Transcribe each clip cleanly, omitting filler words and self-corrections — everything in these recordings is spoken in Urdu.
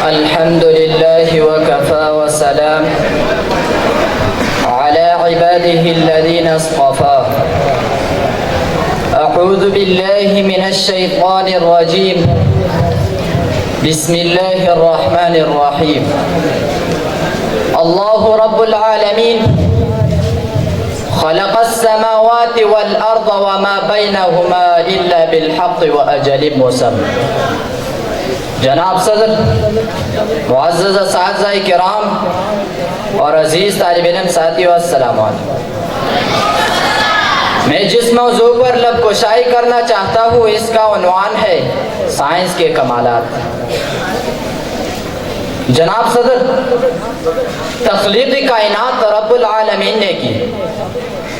الحمد لله وكفى وسلام على عباده الذين اصطفى. أعوذ بالله من الشيطان الرجيم. بسم الله الرحمن الرحيم. الله رب العالمين خلق السماوات والأرض وما بينهما إلا بالحق وأجل مسمى. جناب صدر، معزز اساتذہ کرام اور عزیز طالب علم ساتھیو، السلام علیکم. میں جس موضوع پر لب کشائی کرنا چاہتا ہوں اس کا عنوان ہے سائنس کے کمالات. جناب صدر، تخلیق کائنات رب العالمین نے کی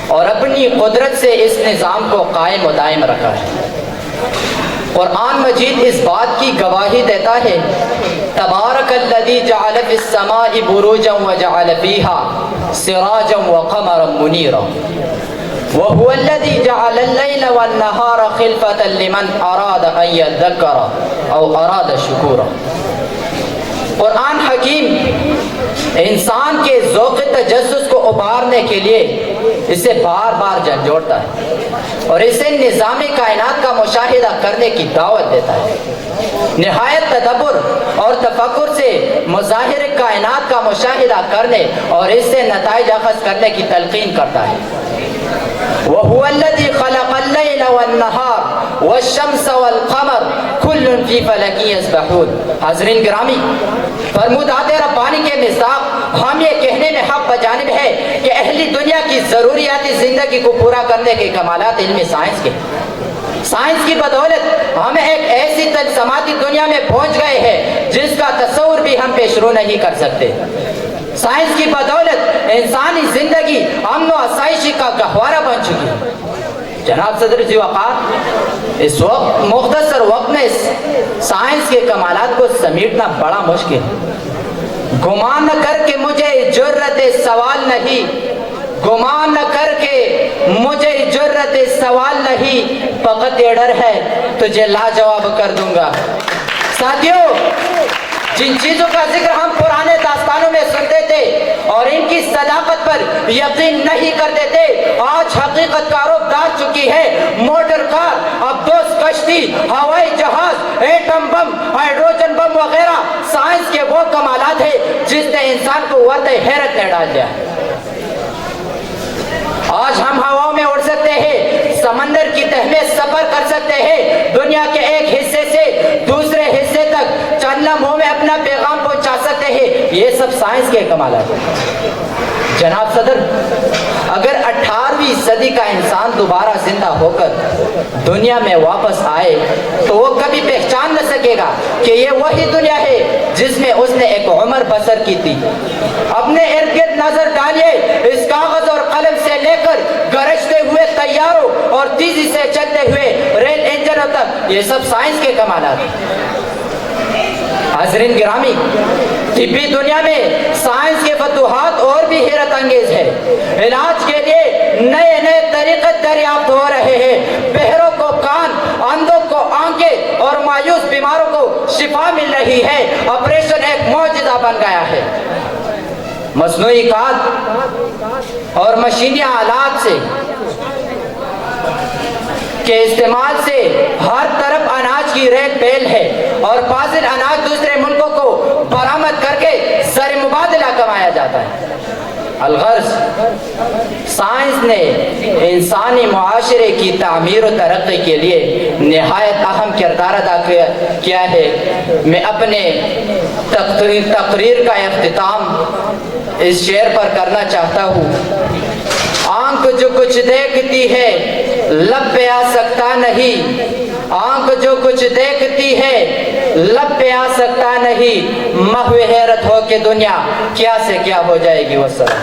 اور اپنی قدرت سے اس نظام کو قائم و دائم رکھا ہے. قرآن مجید اس بات کی گواہی دیتا ہے، تبارک الذی جعل فی السماء بروجا وجعل فیہا سراجا وقمرا منیرا وهو الذی جعل اللیل والنہار خلفة لمن اراد ان یذکر او اراد شکورا. قرآن حکیم انسان کے ذوق تجسس کو ابھارنے کے لیے اسے بار بار جھنجھوڑتا ہے اور اسے نظام کائنات کا مشاہدہ کرنے کی دعوت دیتا ہے. نہایت تدبر اور تفکر سے مظاہر کائنات کا مشاہدہ کرنے اور اس سے نتائج اخذ کرنے کی تلقین کرتا ہے. وَهُوَ الَّذِي خَلَقَ اللَّيْلَ وَالنَّهَارَ وَالشَّمْسَ وَالْقَمَرَ كُلٌّ فِي فَلَكٍ يَسْبَحُونَ. حاضرین گرامی، فرمودات ربانی کے مصداق ہم یہ کہنے میں حق بجانب ہے کہ اہلی دنیا کی ضروریاتی زندگی کو پورا کرنے کے کمالات علم سائنس کے. سائنس کی بدولت ہم ایک ایسی تجسماتی دنیا میں پہنچ گئے ہیں جس کا تصور بھی ہم پیش رو نہیں کر سکتے. سائنس کی بدولت انسانی زندگی امن و آسائشی کا گہوارہ بن چکی ہے. جناب صدر ذی وقار، اس وقت مختصر وقت میں سائنس کے کمالات کو سمیٹنا بڑا مشکل ہے. گمان نہ کر کے مجھے جرت سوال نہیں، گمان نہ کر کے مجھے جرت سوال نہیں، فقط یہ ڈر ہے تجھے لاجواب کر دوں گا. ساتھیو، جن چیزوں کا ذکر ہم پرانے داستانوں میں سنتے تھے اور ان کی صداقت پر یقین نہیں کرتے تھے، آج حقیقت کا رخ دار چکی ہے. موٹر کار، ابدوز کشتی، ہوائی جہاز، ایٹم بم، ہائیڈروجن بم وغیرہ سائنس کے وہ کمالات ہیں جس نے انسان کو وردِ حیرت میں ڈال دیا. آج ہم ہواؤں میں اڑ سکتے ہیں، سمندر کی تہہ میں سفر کر سکتے ہیں، دنیا کے ایک حصے سے دوسرے حصے تک چند لمحوں میں اپنا پیغام پہنچا سکتے ہیں. یہ سب سائنس کے کمالات ہیں. جناب صدر، اگر 18ویں صدی کا انسان دوبارہ زندہ ہو کر دنیا میں واپس آئے تو وہ کبھی پہچان نہ سکے گا کہ یہ وہی دنیا ہے جس میں اس نے ایک عمر بسر کی تھی. اپنے ارد گرد نظر ڈالیے، اس کاغذ اور قلم سے لے کر گرجتے ہوئے طیاروں اور تیزی سے چلتے ہوئے ریل انجنوں تک، یہ سب سائنس کے کمالات ہیں. حاضرین گرامی، طبی دنیا میں سائنس کے فتوحات اور بھی حیرت انگیز ہے. علاج کے لیے نئے نئے طریقے دریافت ہو رہے ہیں. بہروں کو کان، اندھوں کو آنکھیں اور مایوس بیماروں کو شفا مل رہی ہے. آپریشن ایک معجزہ بن گیا ہے. مصنوعی کھاد اور مشینی آلات سے کے استعمال سے ہر طرف اناج کی ریل پیل ہے اور فاضل اناج دوسرے ملکوں کو برآمد کر کے زر مبادلہ کمایا جاتا ہے. الغرض، سائنس نے انسانی معاشرے کی تعمیر و ترقی کے لیے نہایت اہم کردار ادا کیا ہے. میں اپنے تقریر کا اختتام اس شعر پر کرنا چاہتا ہوں. آنکھ جو کچھ دیکھتی ہے لب پہ آ سکتا نہیں، آنکھ جو کچھ دیکھتی ہے لب پہ آ سکتا نہیں، محو حیرت ہو کے دنیا کیا سے کیا ہو جائے گی. والسلام.